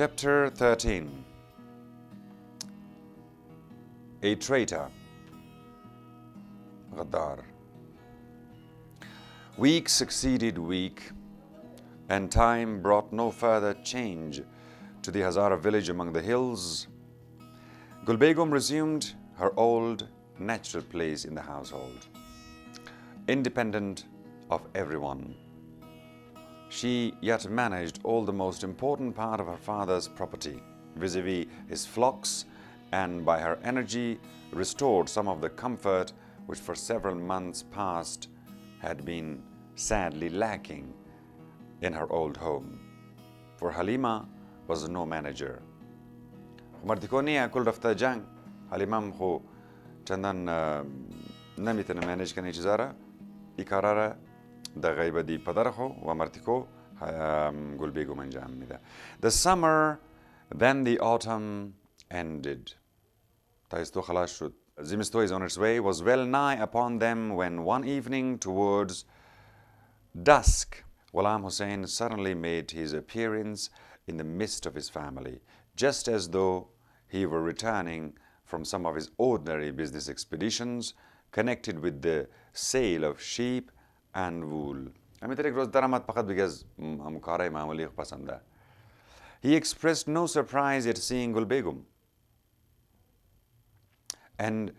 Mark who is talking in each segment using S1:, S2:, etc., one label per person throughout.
S1: Chapter 13. A Traitor. Ghaddar. Week succeeded week, and time brought no further change to the Hazara village among the hills. Gulbegum resumed her old natural place in the household, independent of everyone. She yet managed all the most important part of her father's property, vis-a-vis his flocks, and by her energy restored some of the comfort which for several months past had been sadly lacking in her old home. For Halima was no manager. Martikoniya kul rafta jang Halimam kho chandan namitana manage kani chizara ikarara da ghaiba di padar kho wa martiko Gulbegum anjam mida. The summer, then the autumn ended. Taisto khalas shud. Zimisto is on its way, was well nigh upon them when one evening towards dusk, Ghulam Hussain suddenly made his appearance in the midst of his family, just as though he were returning from some of his ordinary business expeditions connected with the sale of sheep and wool. He expressed no surprise at seeing Gulbegum, and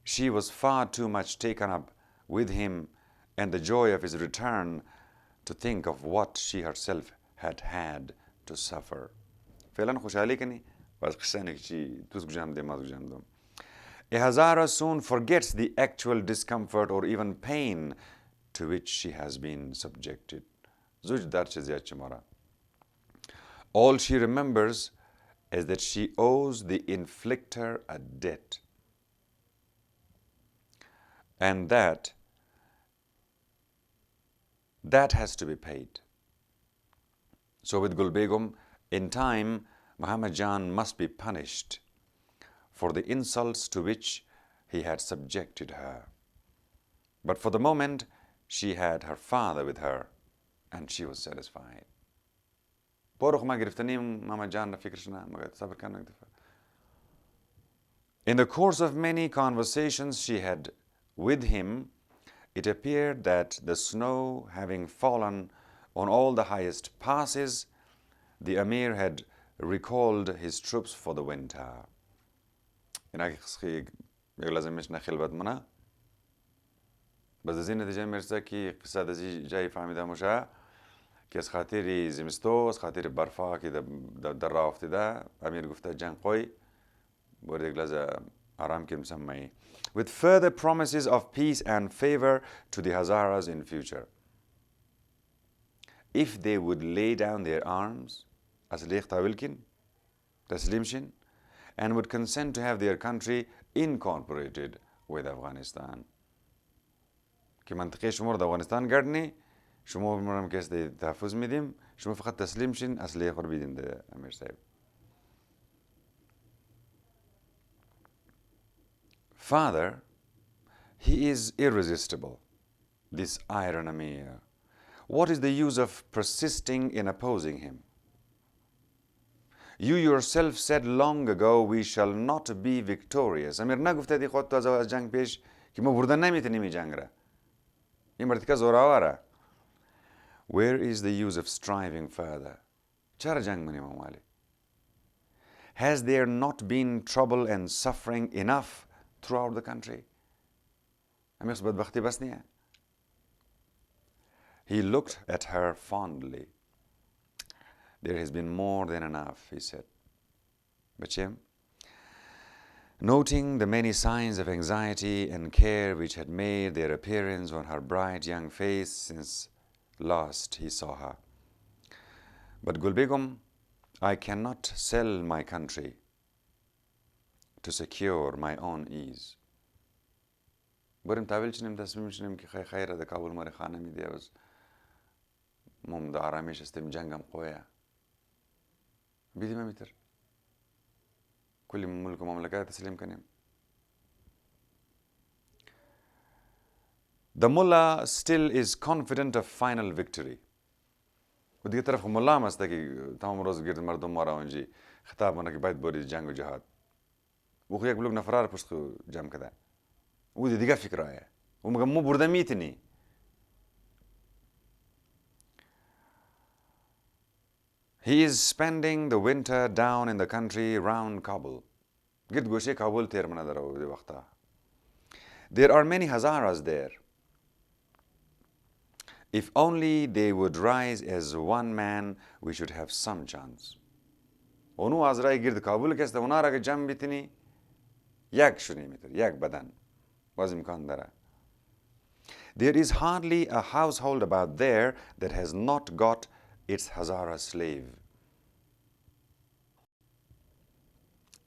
S1: she was far too much taken up with him and the joy of his return to think of what she herself had had to suffer. A Hazara soon forgets the actual discomfort or even pain to which she has been subjected. All she remembers is that she owes the inflictor a debt, and that has to be paid. So with Gulbegum, in time, Muhammad Jan must be punished for the insults to which he had subjected her. But for the moment, she had her father with her, and she was satisfied. In the course of many conversations she had with him, it appeared that the snow having fallen on all the highest passes, the AMIR had recalled his troops for the winter. بس از این نتیجه میرسه که قصه دزی جای فهمیده موشه که از خاطر زمستو از خاطر برفا که در راه افتاده امیر گفته جنگ قوی برای یک لحظه آرام که مسمعی with further promises of peace and favor to the Hazaras in future if they would lay down their arms as liqta wilkin taslimshin and would consent to have their country incorporated with Afghanistan. که منطقه شما رو در افغانستان گردنی شما برام که است تحفظ میدیم شما فقط تسلیم شین اصلی خور بیدین ده امیر صاحب. Father, he is irresistible, this iron Amir. What is the use of persisting in opposing him? You yourself said long ago we shall not be victorious. امیر نگفته دی خود تو از جنگ پیش که ما بردن نمیتونیم این جنگ را. این مرتکه زوراواره. Where is the use of striving further? چرا جنگ منیم اموالی؟ Has there not been trouble and suffering enough throughout the country? همیشه بدبختی بس نیه. He looked at her fondly. There has been more than enough, he said. بچیم؟ Noting the many signs of anxiety and care which had made their appearance on her bright young face since last he saw her. But Gulbegum, I cannot sell my country to secure my own ease. بریم تابل چنیم تصمیم چنیم که خیره ده کابل ماری خانه می دیوز مم ده آرامیش استیم جنگم قویه بیدیم امیتر كل ملك ومملكات تسليم كنيم. The mullah still is confident of final victory. و دیگه طرف ملا هم هسته که تمام روز گرد مردم ما را اونجی خطاب منه که باید برید جنگ و جهاد و خو یک بلوک نفرار پشت خو جمع کده و دیگه فکره و مگه مو برده میتنی He is spending the winter down in the country round Kabul. گرد گوشه کابل تیر منه در او دی وقتا. There are many Hazaras there. If only they would rise as one man, we should have some chance. اونو هزارای گرد کابل کسته اونا را که جمع بیتنی یک شونی میتر یک بدن باز امکان داره. There is hardly a household about there that has not got its Hazara slave.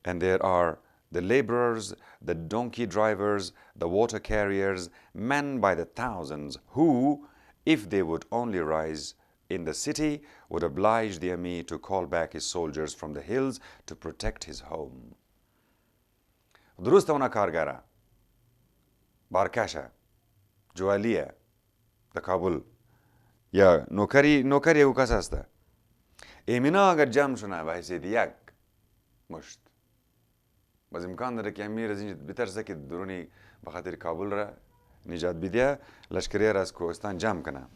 S1: And there are the laborers, the donkey drivers, the water carriers, men by the thousands, who, if they would only rise in the city, would oblige the Amir to call back his soldiers from the hills to protect his home. درست اونا کارگره بارکشه جوالیه در کابل یا نوکری او کس هسته ایمینا اگر جمع شونه به حیثیت یک مشت باز امکان داره که امیر از اینجا بترسه که درونی به خاطر کابل را نجات بیده لشکریه را از کوهستان جمع کنه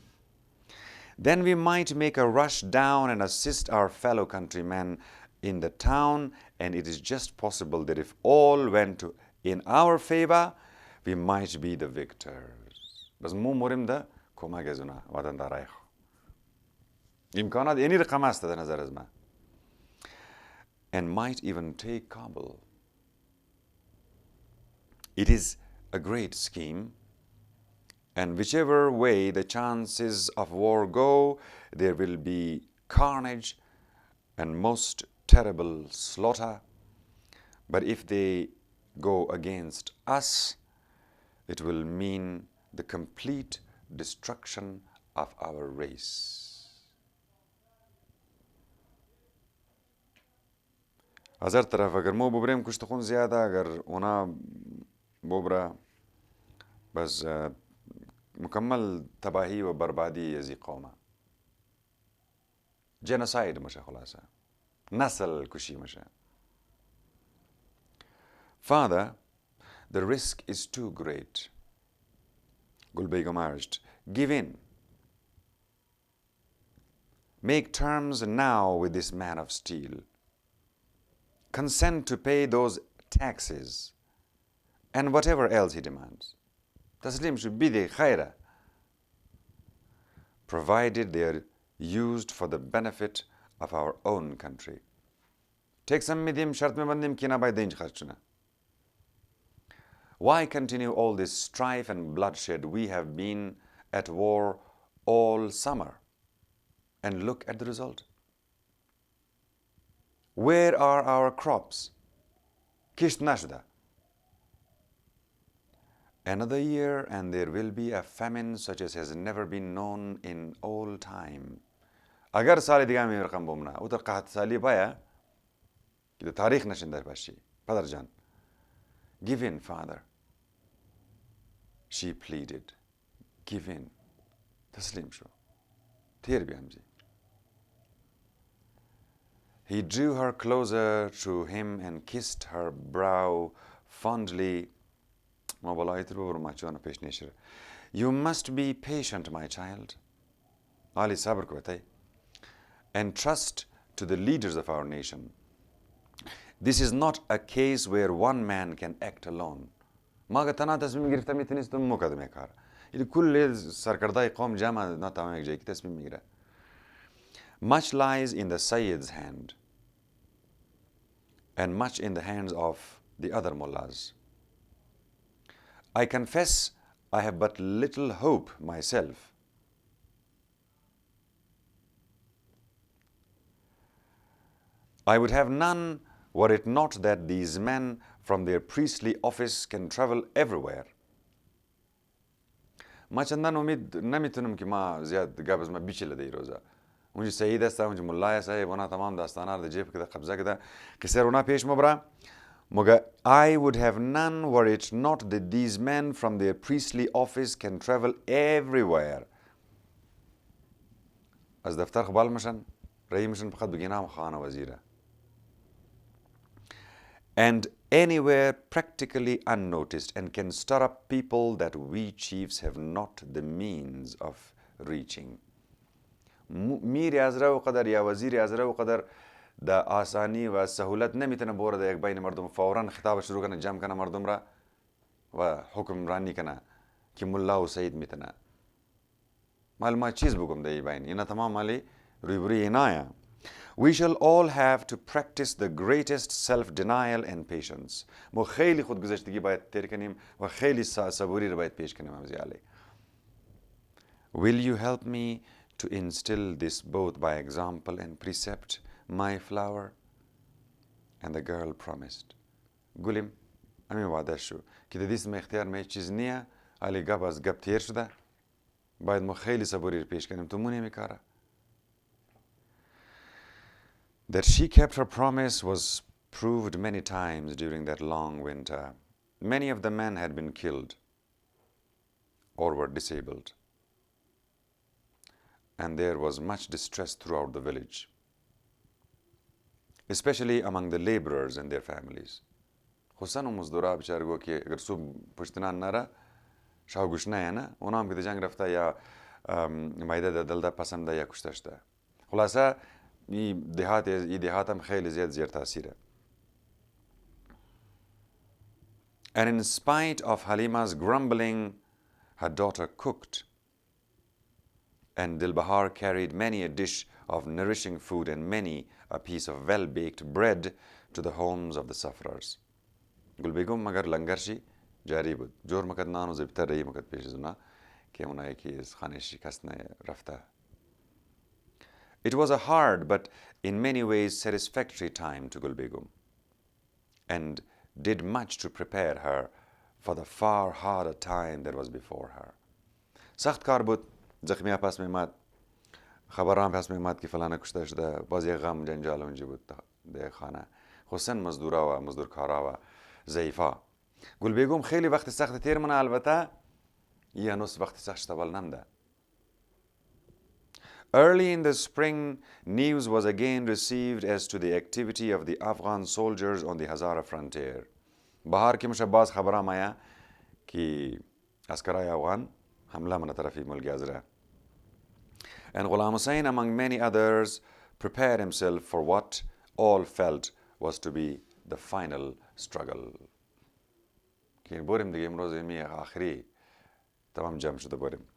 S1: Then we might make a rush down and assist our fellow countrymen in the town, and it is just possible that if all went in our favor, we might be the victors. بس مو مهم ده کمک از اونا وطن دارای خو امکانات اینی رقم است در نظر از من and might even take Kabul. It is a great scheme, and whichever way the chances of war go, there will be carnage and most terrible slaughter. But if they go against us, it will mean the complete destruction of our race. هزار طرف اگر مو ببریم کشت خون زیاده اگر اونا ببره بس مکمل تباهی و بربادی از این قومه جنوساید میشه خلاصه نسل کشی میشه Father, the risk is too great. Gulbegum urged, give in. Make terms now with this man of steel. Consent to pay those taxes and whatever else he demands. Taslim should be the khaira, provided they are used for the benefit of our own country. Take some midim shart mein bandim kina by denj kharchuna. Why continue all this strife and bloodshed? We have been at war all summer. And look at the result. Where are our crops? Kisht nashda. Another year and there will be a famine such as has never been known in all time. Agar sali diga mein rakam bomna utar qahat sali baya ki tarikh nashin dar bashi padar jan give in father she pleaded give in taslim sho ther bi hamzi He drew her closer to him and kissed her brow fondly. You must be patient, my child. Ali sabr ko batai. And trust to the leaders of our nation. This is not a case where one man can act alone. Maga tana tasmim girifta mitnis tum mukadme kar. Ili kull sarkardai qawm jama na tamam ek jay ki tasmim migra. Much lies in the Sayyid's hand and much in the hands of the other mullahs. I confess I have but little hope myself. I would have none were it not that these men from their priestly office can travel everywhere. ما چندان امید نمیتونم که ما زیاد قبض ما بیچه لدی روزا اونجا سید است اونجا ملای صاحب اونا تمام داستانا در جیب کده قبضه کده قصر اونا پیش مبرا مگه I would have none were it not that these men from their priestly office can travel everywhere. از دفتر خبال مشن رأي مشن فقط بقيناهم خانة وزيرة. And anywhere practically unnoticed and can stir up people that we chiefs have not the means of reaching. میر حضره و قدر یا وزیر حضره و قدر دا آسانی و سهولت نمیتونه بوره دا یک بین مردم فوراً خطاب شروع کنه جمع کنه مردم را و حکم رانی کنه که ملا و سید میتونه معلومات چیز بگم دا بین اینا تمام مالی رویبروی اینایا. We shall all have to practice the greatest self-denial and patience. ما خیلی خودگذشتگی باید تیر کنیم و خیلی صبوری رو باید پیش کنیم امزی علی. Will you help me to instill this both by example and precept, my flower? And the girl promised. گولیم امی وعده شو که دیدیست ما اختیار ما چیز نیه علی گب از گب تیر شده باید ما خیلی صبوری رو پیش کنیم تو مو نمیکاره. That she kept her promise was proved many times during that long winter. Many of the men had been killed or were disabled, and there was much distress throughout the village, especially among the laborers and their families. Hussain مزدورا بچارگو که اگر صبح پشتنان نره شاو گوشنه نه اونام که جنگ رفته یا مایده دلده پسنده یا کشتشته. خلاصه ای دهاتم خیلی زیاد تاثیره. And in spite of Halima's grumbling, her daughter cooked, and Dilbahar carried many a dish of nourishing food and many a piece of well-baked bread to the homes of the sufferers. Gulbegum magar langarshi jari bud. Jor makad nanu zibtar rahi makad peshizuna ke unai ki is khane shikastne rafta. It was a hard but in many ways satisfactory time to Gulbegum, and did much to prepare her for the far harder time that was before her. سخت کار بود. زخمی‌ها پس می‌آمد. خبران پس می‌آمد که فلان کشته شده. باز یک غم جنجال اونجا بود در خانه. حسین مزدورا و مزدورکارا و ضعیفا. گلبیگم خیلی وقت سخت تیر منه البته یه نص وقت سخت تبال نمده. Early in the spring, news was again received as to the activity of the Afghan soldiers on the Hazara frontier. بهار که میشه باز خبرام آیا که عسکرای افغان حمله من طرفی ملک حضره. And Ghulam Hussain, among many others, prepared himself for what all felt was to be the final struggle. که بوریم دیگه امروز می آخری تمام جمع شده بوریم.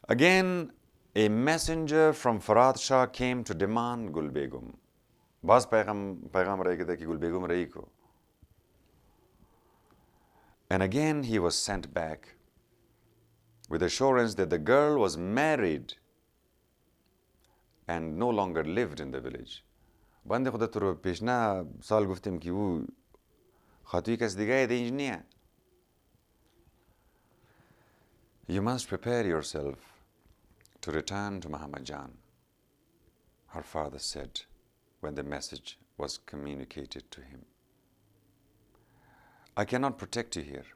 S1: Again, a messenger from Farad Shah came to demand Gulbegum. باز پیغام رای کده که گلبیگم رای کو. And again he was sent back with assurance that the girl was married and no longer lived in the village. بنده خدا تو رو پیشنا سال گفتیم که او خاطوی کس دیگه اینج نیه. You must prepare yourself to return to Muhammad Jan, her father said when the message was communicated to him. I cannot protect you here.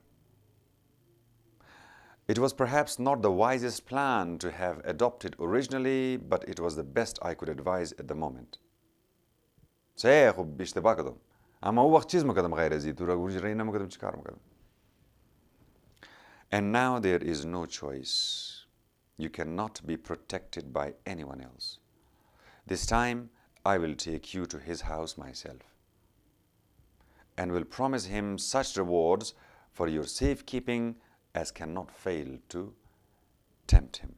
S1: It was perhaps not the wisest plan to have adopted originally, but it was the best I could advise at the moment. صحیح خوب اشتباه کردم. اما او وقت چیز میکردم غیر از این تو را گوش رای نمیکردم چی کار میکردم. And now there is no choice. You cannot be protected by anyone else. This time I will take you to his house myself and will promise him such rewards for your safekeeping as cannot fail to tempt him.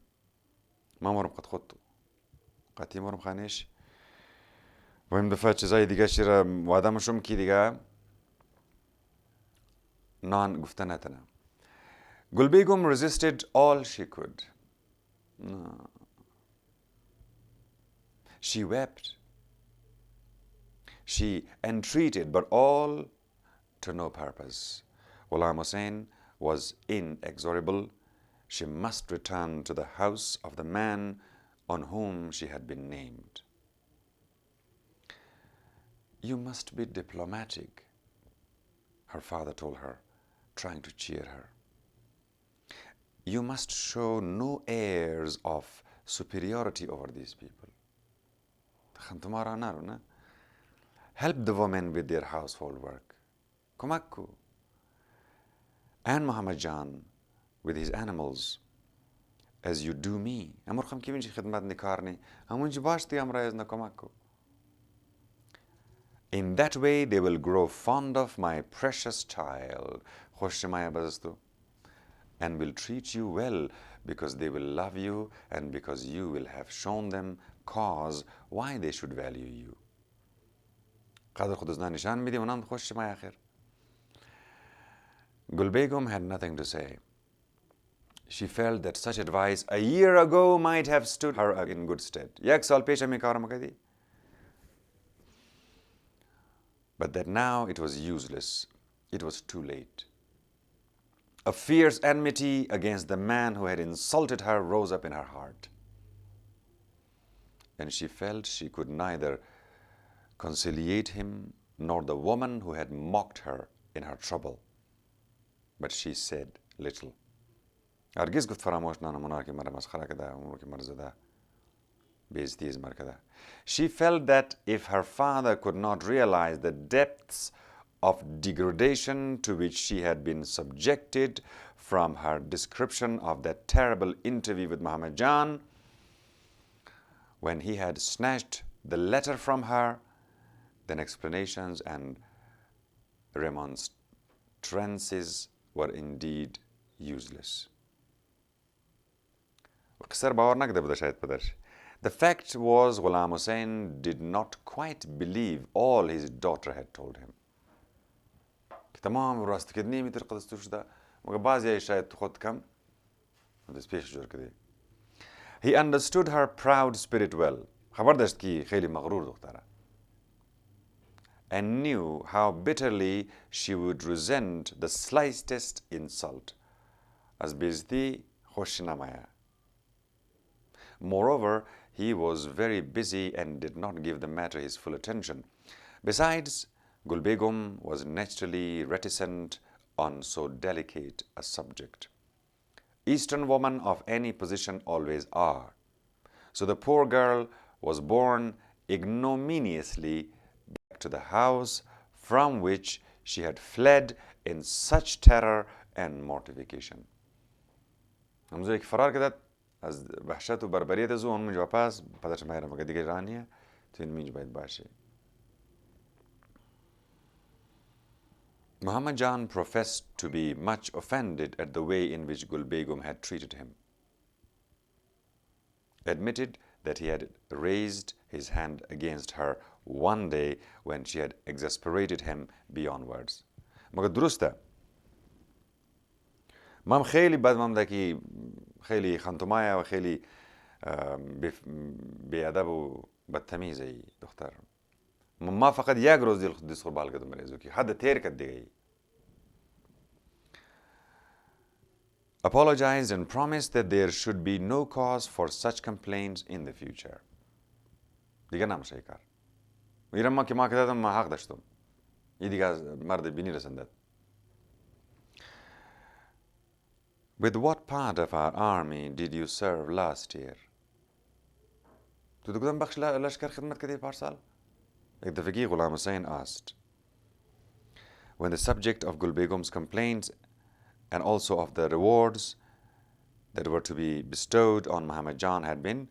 S1: ما مرم قد خطو قطعی مرم خانش و این دفعه چیزای دیگه شیره وعده مشم کی دیگه نان گفته نتنه. Gulbegum resisted all she could. No. She wept. She entreated, but all to no purpose. Ghulam Hussain was inexorable. She must return to the house of the man on whom she had been named. You must be diplomatic, her father told her, trying to cheer her. You must show no airs of superiority over these people. Help the women with their household work. Kumakku. And Muhammad Jan with his animals, as you do me. Amurkham kivinchi khidmat nikarni. Amunchi bashti amra na kumakku. In that way, they will grow fond of my precious child, and will treat you well, because they will love you and because you will have shown them cause why they should value you. Gul Begum had nothing to say. She felt that such advice a year ago might have stood her in good stead. But that now it was useless. It was too late. A fierce enmity against the man who had insulted her rose up in her heart. And she felt she could neither conciliate him nor the woman who had mocked her in her trouble. But she said little. She felt that if her father could not realize the depths of degradation to which she had been subjected from her description of that terrible interview with Muhammad Jan, when he had snatched the letter from her, then explanations and remonstrances were indeed useless. The fact was, Ghulam Hussain did not quite believe all his daughter had told him. He understood her proud spirit well, and knew how bitterly she would resent the slightest insult. Moreover, he was very busy and did not give the matter his full attention. Besides, Gul Begum was naturally reticent on so delicate a subject. Eastern women of any position always are. So the poor girl was borne ignominiously back to the house from which she had fled in such terror and mortification. از وحشت و بربریت از اون منجا پس پدرش مهرم مگه دیگه رانیه تو این منج باید باشه. Muhammad Jan professed to be much offended at the way in which Gul Begum had treated him. Admitted that he had raised his hand against her one day when she had exasperated him beyond words. مگه درسته من خیلی بد مام که خیلی خانتومایه و خیلی بیادب و بدتمیزه ای دختر ما فقط یک روز دست خور کدوم مریضو که حد تیر کد دیگه apologized and promised that there should be no cause for such complaints in the future. دیگه نمیشه کار میرم ما که ما کردم ما حق داشتم این دیگه از مرد بینی رسندد. With what part of our army did you serve last year? تو کدام بخش لشکر خدمت کردی پارسال؟ یک دفعه غلام حسین asked. When the subject of Gul Begum's complaints and also of the rewards that were to be bestowed on Muhammad Jan had been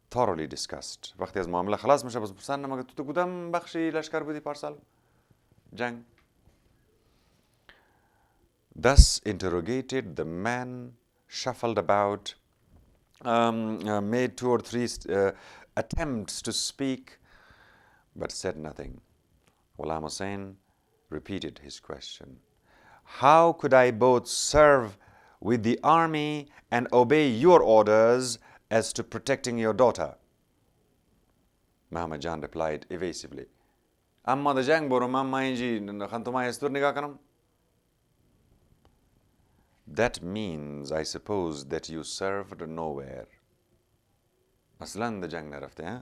S1: thoroughly discussed. وقتی از معامله خلاص میشه بس پسند نمگه تو کدام بخشی لشکر بودی پارسال؟ جنگ. Thus interrogated, the man shuffled about, made 2 or 3 attempts to speak, but said nothing. Ghulam Hussain repeated his question. How could I both serve with the army and obey your orders as to protecting your daughter? Muhammad Jan replied evasively. Amma da jang borum amma inji khantuma estur niga kanam. That means, I suppose, that you served nowhere. Aslan the jang narafte, eh?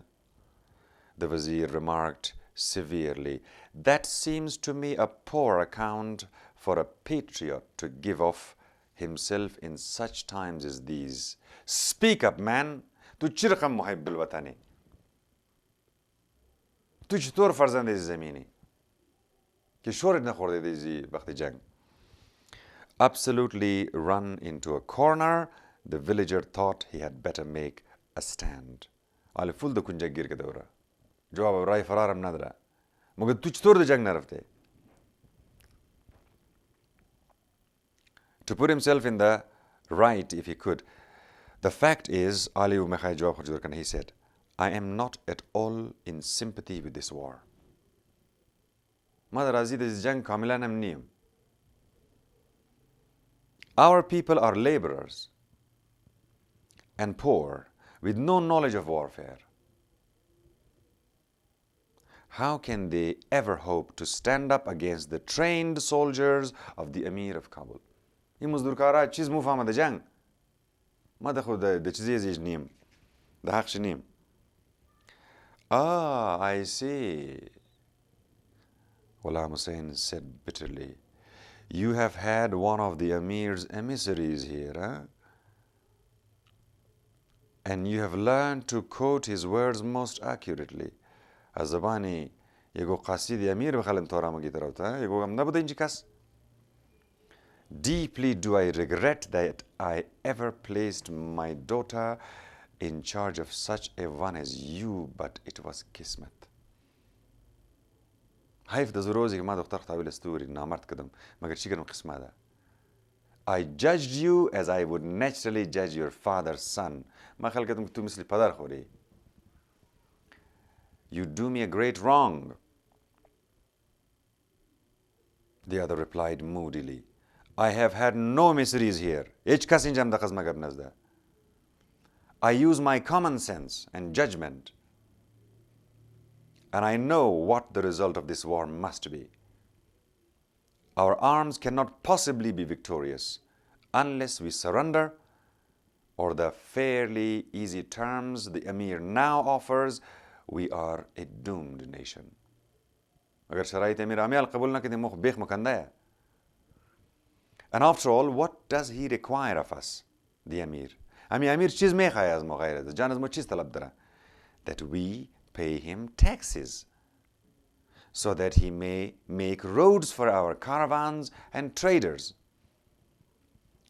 S1: The Vizier remarked severely. That seems to me a poor account for a patriot to give of himself in such times as these. Speak up, man. تو چی رقم محب الوطنی؟ تو چطور فرزند زمینی؟ که شورت نخورده دیزی وقت جنگ. Absolutely run into a corner, the villager thought he had better make a stand. آله فول ده کنجا گیر که دوره. جواب رای فرارم نداره. مگه تو چطور ده جنگ نرفته؟ To put himself in the right if he could. The fact is, Ali Mekhai jawab khujur kan, he said, I am not at all in sympathy with this war. ما راضی ده جنگ کاملا هم نیم. Our people are laborers and poor with no knowledge of warfare. How can they ever hope to stand up against the trained soldiers of the Amir of Kabul? این مزدورکارا چیز مو فهمه ده جنگ. ما ده خود ده چیزی زیج نیم. ده حقش نیم. Ah, I see. Ghulam Hussain said bitterly, you have had one of the Amir's emissaries here, huh? And you have learned to quote his words most accurately. از زبانی یگو قصید امیر بخلم تورا مگی تروتا یگو هم نبوده اینجی کس. Deeply do I regret that I ever placed my daughter in charge of such a one as you, but it was kismet. حیف ده زروزی که ما دختر خطابی لستوری نامرد کدم مگر چی کدم قسمه ده. I judged you as I would naturally judge your father's son. ما خیال کدم که تو مثل پدر خوری. You do me a great wrong. The other replied moodily, I have had no miseries here. هیچ کس اینجا هم دقیق مگب نزده. I use my common sense and judgment. And I know what the result of this war must be. Our arms cannot possibly be victorious unless we surrender or the fairly easy terms the Amir now offers. We are a doomed nation. اگر شرایط امیر امیال قبول نکردیم مخ بیخ مکنده. And after all, what does he require of us, the Amir? امیر چیز میخواه از ما غیره؟ جان از ما چیز طلب داره؟ That we pay him taxes so that he may make roads for our caravans and traders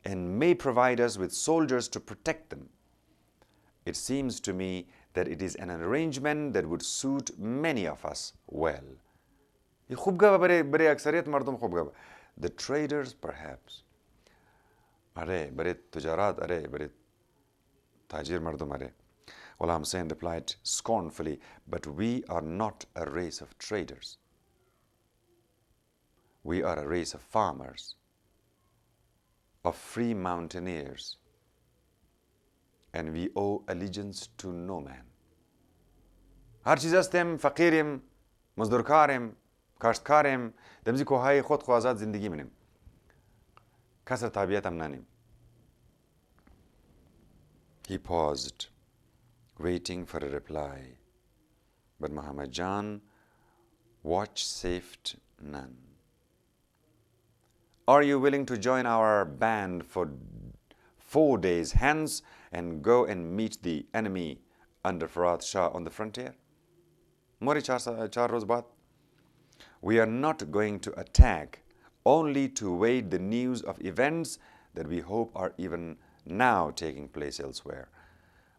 S1: and may provide us with soldiers to protect them. It seems to me that it is an arrangement that would suit many of us well. خوب گوه برای اکثریت مردم خوب گوه. The traders perhaps. آره برای تجارات آره برای تاجر مردم آره. Ghulam Hussain replied scornfully, but we are not a race of traders. We are a race of farmers, of free mountaineers, and we owe allegiance to no man. هر چیز هستیم فقیریم مزدورکاریم کاشتکاریم دمزی کوهای خود خوازات زندگی منیم کسر طبیعت هم ننیم. He paused, waiting for a reply, but Muhammad Jan vouchsafed none. Are you willing to join our band for 4 days hence and go and meet the enemy under Farad Shah on the frontier? Mori 4 roz baad. We are not going to attack, only to wait the news of events that we hope are even now taking place elsewhere.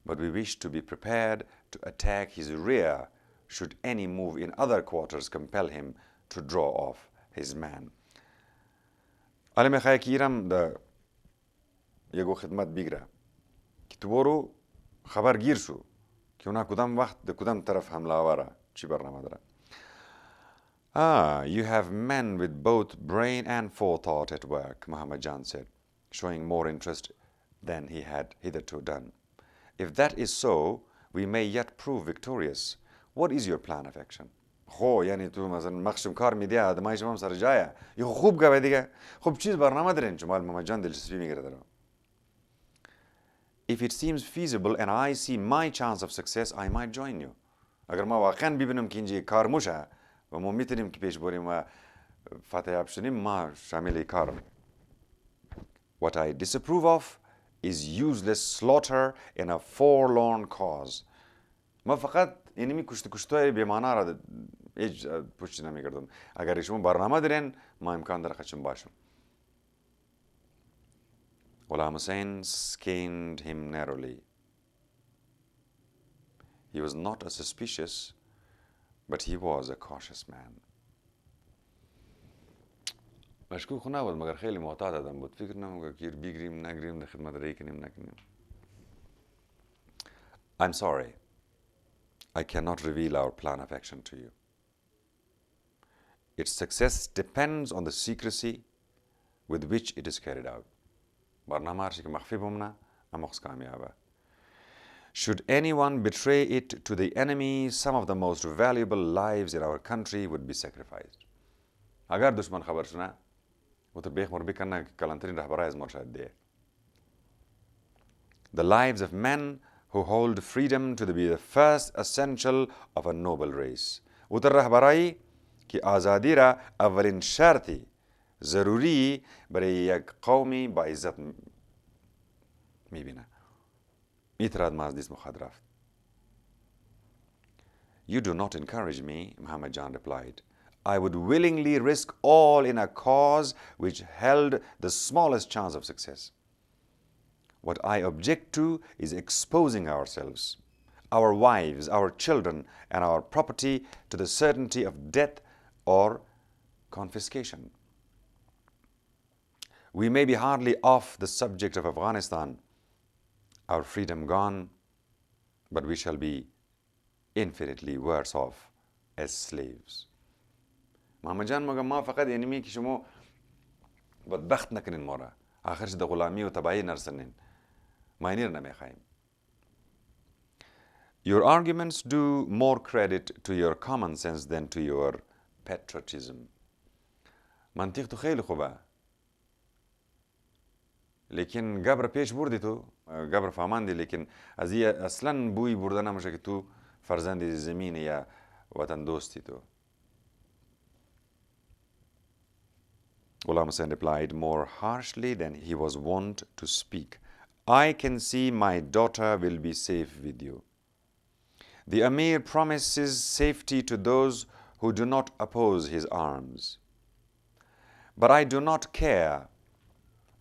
S1: But we wish to be prepared to attack his rear should any move in other quarters compel him to draw off his man. Ali Mekhai kiram da yego khidmat bigra ki tu boro khabar gir shu ki ona kudam waqt de kudam taraf hamla awara chi barnama dara. Ah, you have men with both brain and forethought at work, Muhammad Jan said, showing more interest than he had hitherto done. If that is so, we may yet prove victorious. What is your plan of action? خو یعنی تو مثلا مخشم کار میدی آدمای شما سر جایه یه خوب گوه دیگه خوب چیز برنامه دارین شما محمد جان دلچسپی میگیره دارم. If it seems feasible and I see my chance of success, I might join you. اگر ما واقعا ببینم که اینجا کار موشه و ما میتونیم که پیش بریم و فتح یاب شدیم ما شامل کارم. What I disapprove of is useless slaughter in a forlorn cause. ما فقط اینمی کشتای بیمانه را هیچ پشتی نمیکردم. اگر شما برنامه دارین ما امکان داره خشم باشم. Ghulam Hussain scanned him narrowly. He was not a suspicious, but he was a cautious man. مشکوک نبود مگر خیلی معتاد آدم بود. فکر نمی‌کنم که بگیریم نگیریم در خدمت رای کنیم نکنیم. I'm sorry. I cannot reveal our plan of action to you. Its success depends on the secrecy with which it is carried out. برنامه هرچی که مخفی بمونه اما خود کامیابه. Should anyone betray it to the enemy, some of the most valuable lives in our country would be sacrificed. اگر دشمن خبر شونه و تو بیخ مربی کنه که کلانترین رهبرای از مرشد ده. The lives of men who hold freedom to be the first essential of a noble race. و در رهبرایی که آزادی را اولین شرطی ضروری برای یک قومی با عزت میبینه. ایتراد مازدیس مخواد رفت. You do not encourage me, Muhammad Jan replied. I would willingly risk all in a cause which held the smallest chance of success. What I object to is exposing ourselves, our wives, our children, and our property to the certainty of death or confiscation. We may be hardly off the subject of Afghanistan, our freedom gone, but we shall be infinitely worse off as slaves. محمد جان مگه ما فقط اینمی که شما بدبخت نکنین ما را آخرش در غلامی و تباهی نرسنین ما اینی را نمیخوایم. Your arguments do more credit to your common sense than to your patriotism. منطق تو خیلی خوبه لیکن قبر پیش بردی تو قبر فهماندی لیکن از این اصلا بوی برده نمیشه که تو فرزند زمین یا وطن دوستی تو. Ghulam Hussain replied more harshly than he was wont to speak. I can see my daughter will be safe with you. The AMIR promises safety to those who do not oppose his arms. But I do not care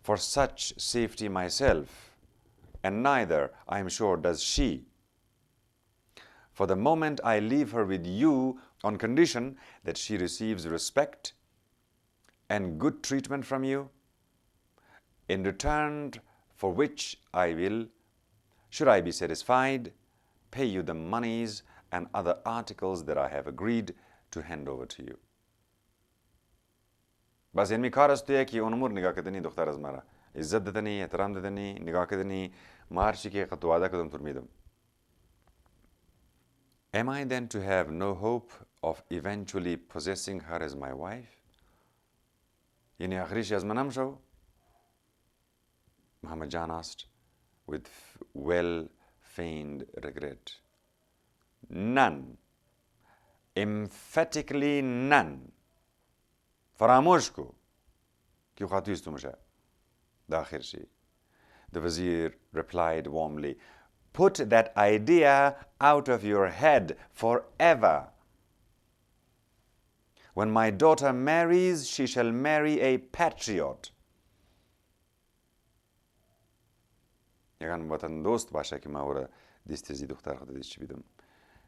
S1: for such safety myself, and neither, I am sure, does she. For the moment I leave her with you on condition that she receives respect and good treatment from you, in return for which I will, should I be satisfied, pay you the monies and other articles that I have agreed to hand over to you. بس این کار است توی که اون امور نگاه کردنی دختر از مرا عزت دادنی احترام دادنی نگاه کردنی مارشی که قد وعده کردم تر میدم. Am I then to have no hope of eventually possessing her as my wife? یعنی آخریش از منم شو؟ Muhammad Jan asked with well-feigned regret. None. Emphatically none. فراموش کو که خاطیست تو میشه داخل شی. The vizier replied warmly, put that idea out of your head forever. When my daughter marries, she shall marry a patriot. یکان وطن دوست باشه که ما ورا دیستیزی دختر خود دیش بیدم.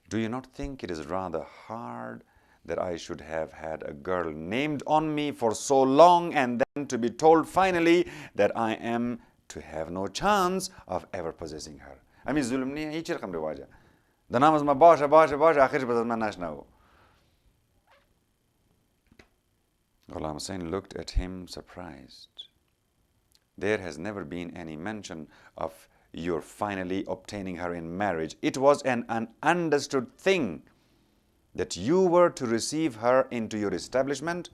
S1: Do you not think it is rather hard that I should have had a girl named on me for so long and then to be told finally that I am to have no chance of ever possessing her? امی ظلم نیه هیچ رقم رواجه. در نام از ما باشه آخرش بذار من نشنو. Ghulam Hussain looked at him surprised. There has never been any mention of your finally obtaining her in marriage. It was an understood thing that you were to receive her into your establishment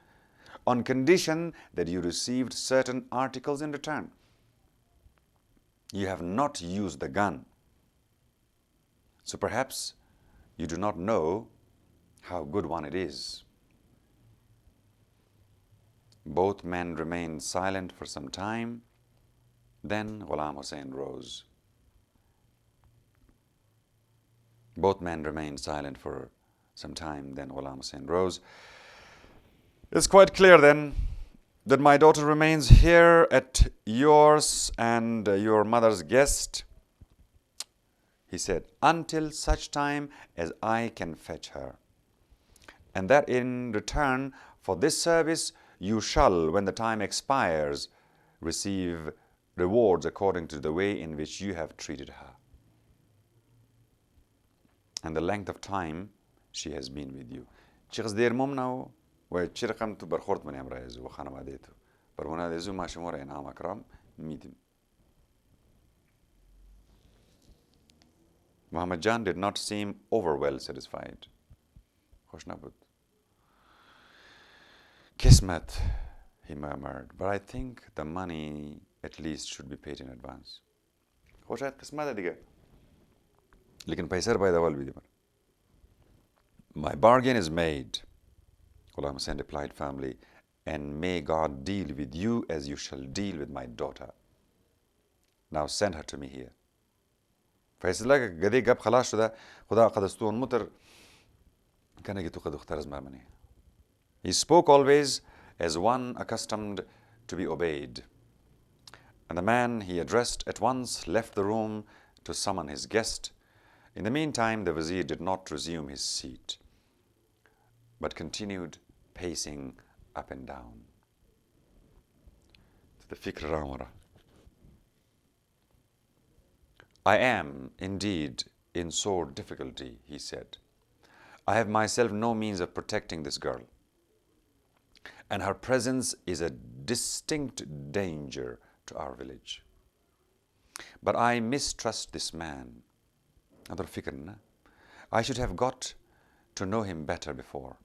S1: on condition that you received certain articles in return. You have not used the gun. So perhaps you do not know how good one it is. Both men remained silent for some time. Then Ghulam Hussain rose. Both men remained silent for some time. Then Ghulam Hussain rose. It's quite clear then that my daughter remains here at yours and your mother's guest, he said, until such time as I can fetch her. And that in return for this service, you shall, when the time expires, receive rewards according to the way in which you have treated her and the length of time she has been with you. چقدر دیر ممنو و چی رقم تو برخورد منی امرایزو و خانواده تو برمونه دیزو ما شما را انعام اکرام میدیم. Muhammad Jan did not seem over well satisfied. خوش نبود. Kismet, he murmured, but I think the money at least should be paid in advance. خوش شاید قسمت دیگه. لیکن پیسر باید اول بیدیم. My bargain is made, Ghulam Hussain replied firmly, and may God deal with you as you shall deal with my daughter. Now send her to me here. فیصله گدی گپ خلاص شده خدا قدستون متر کنه تو قد اختار از مرمنی. He spoke always as one accustomed to be obeyed. And the man he addressed at once left the room to summon his guest. In the meantime, the vizier did not resume his seat, but continued pacing up and down. The fikr ramara. I am indeed in sore difficulty, he said. I have myself no means of protecting this girl, and her presence is a distinct danger to our village. But I mistrust this man. I should have got to know him better before.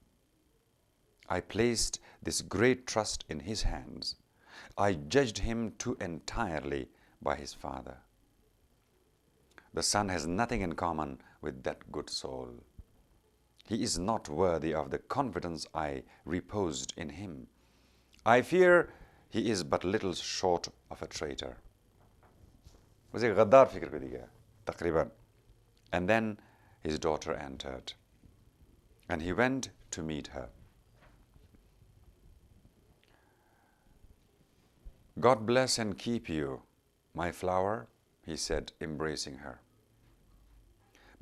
S1: I placed this great trust in his hands. I judged him too entirely by his father. The son has nothing in common with that good soul. He is not worthy of the confidence I reposed in him. I fear he is but little short of a traitor. And then his daughter entered, and he went to meet her. God bless and keep you, my flower, he said, embracing her.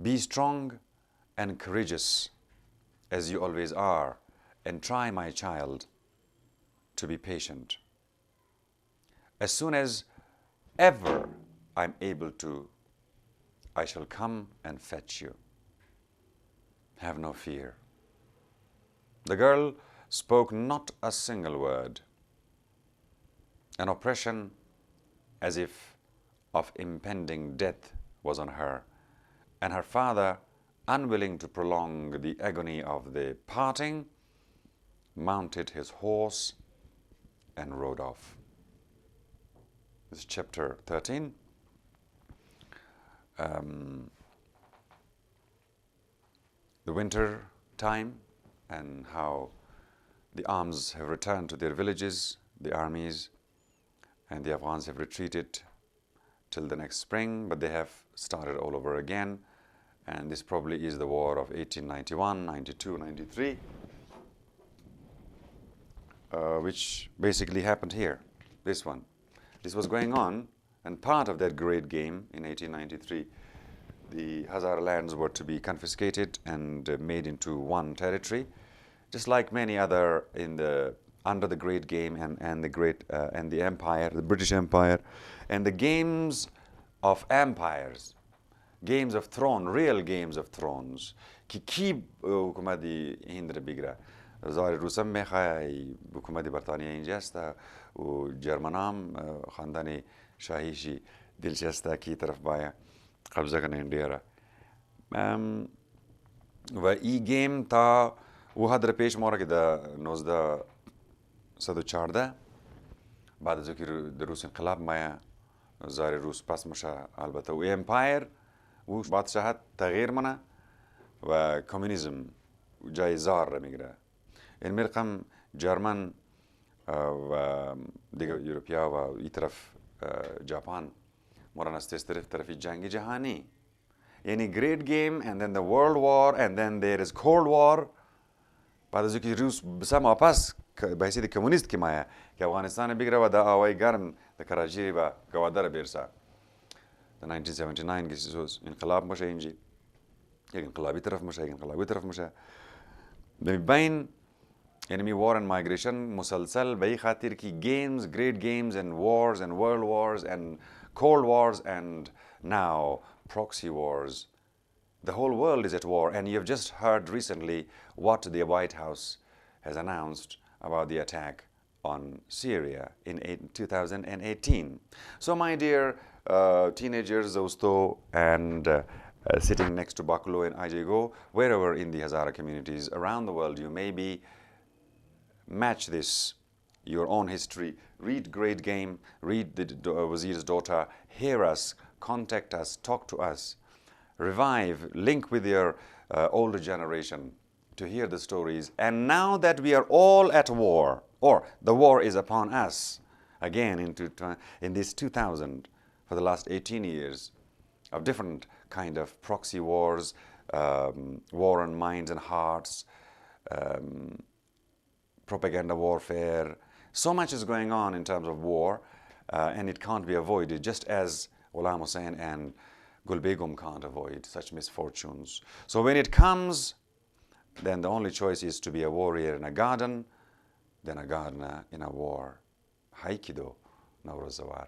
S1: Be strong and courageous, as you always are, and try, my child, to be patient. As soon as ever I'm able to, I shall come and fetch you. Have no fear. The girl spoke not a single word. An oppression as if of impending death was on her, and her father, unwilling to prolong the agony of the parting, mounted his horse and rode off. This is chapter 13. The winter time and how the arms have returned to their villages, the armies, and the Afghans have retreated till the next spring, but they have started all over again. And this probably is the war of 1891, 92, 93, which basically happened here, this one. This was going on, and part of that great game in 1893, the Hazara lands were to be confiscated and made into one territory, just like many other under the Great Game and the Empire, the British Empire, and the games of empires, games of throne, real games of thrones. کی حکومت هند رو بگیره؟ ظاهر روسم میخواه حکومت بریتانیا اینجا است و جرمن هم خاندان شاهیشی دلچسته کی طرف باید قبضه کنه انڈیا را. و این گیم تا او حد را پیش ماره که در 1914 بعد از که در روس انقلاب مایا ظاهر روس پس مشه البته و امپایر و بادشاهت تغییر منه و کمونیسم جای زار را میگیره. این مرقم جرمن و دیگه یوروپیا و این طرف جاپان مرة نستيسترف طرفي جنگي جهاني يعني great game and then the world war and then there is cold war بعد از اینکه روس بسما پس به حیثیت کمونیست که مایه که افغانستان بگیره و در آوای گرم در کراچی و گوادر بیرسه در 1979 که سوز انقلاب میشه اینجی یک انقلابی طرف میشه یک انقلابی طرف میشه بین enemy war and migration مسلسل به این خاطر که games, great games and wars and world wars and cold wars and now proxy wars. The whole world is at war, and you've just heard recently what the White House has announced about the attack on Syria in 2018. So my dear teenagers, Zosto, and sitting next to Bakulo and Ajigo, wherever in the Hazara communities around the world you may be, match this, your own history, read Great Game, read the Vizier's Daughter, hear us, contact us, talk to us, revive, link with your older generation to hear the stories. And now that we are all at war, or the war is upon us, again in this 2000, for the last 18 years, of different kind of proxy wars, war on minds and hearts, propaganda warfare. So much is going on in terms of war, and it can't be avoided, just as Ghulam Hussain and Gulbegum can't avoid such misfortunes. So when it comes, then the only choice is to be a warrior in a garden than a gardener in a war. Haikido Nawrozawar.